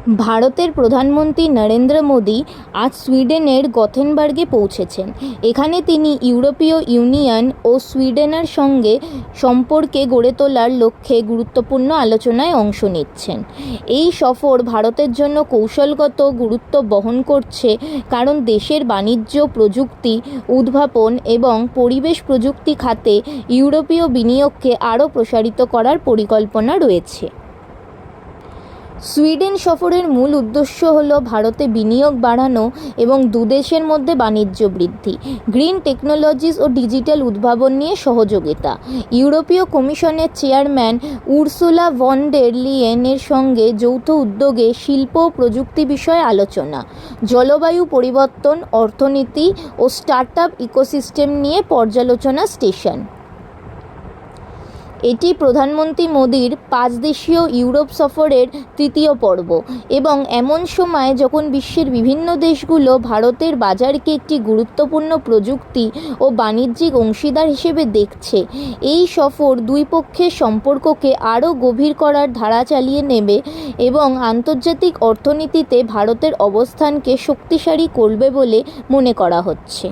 ভারতের প্রধানমন্ত্রী নরেন্দ্র মোদী আজ সুইডেনের গথেনবার্গে পৌঁছেছেন। এখানে তিনি ইউরোপীয় ইউনিয়ন ও সুইডেনের সঙ্গে সম্পর্কে গড়ে তোলার লক্ষ্যে গুরুত্বপূর্ণ আলোচনায় অংশ নিচ্ছেন। এই সফর ভারতের জন্য কৌশলগত গুরুত্ব বহন করছে, কারণ দেশের বাণিজ্য, প্রযুক্তি, উদ্ভাবন এবং পরিবেশ প্রযুক্তি খাতে ইউরোপীয় বিনিয়োগকে আরও প্রসারিত করার পরিকল্পনা রয়েছে। সুইডেন সফরের মূল উদ্দেশ্য হল ভারতে বিনিয়োগ বাড়ানো এবং দুদেশের মধ্যে বাণিজ্য বৃদ্ধি, গ্রিন টেকনোলজিস ও ডিজিটাল উদ্ভাবন নিয়ে সহযোগিতা। ইউরোপীয় কমিশনের চেয়ারম্যান উর্সুলা ভন ডের লিয়েনের সঙ্গে যৌথ উদ্যোগে শিল্প ও প্রযুক্তি বিষয়ে আলোচনা, জলবায়ু পরিবর্তন, অর্থনীতি ও স্টার্টআপ ইকোসিস্টেম নিয়ে পর্যালোচনা সেশন। এটি প্রধানমন্ত্রী মোদীর 5 দেশীয় ইউরোপ সফরের তৃতীয় পর্ব এবং এমন সময় যখন বিশ্বের বিভিন্ন দেশগুলো ভারতের বাজারকে একটি গুরুত্বপূর্ণ প্রযুক্তি ও বাণিজ্যিক অংশীদার হিসেবে দেখছে। এই সফর দুই পক্ষের সম্পর্ককে আরও গভীর করার ধারা চালিয়ে নেবে এবং আন্তর্জাতিক অর্থনীতিতে ভারতের অবস্থানকে শক্তিশালী করবে বলে মনে করা হচ্ছে।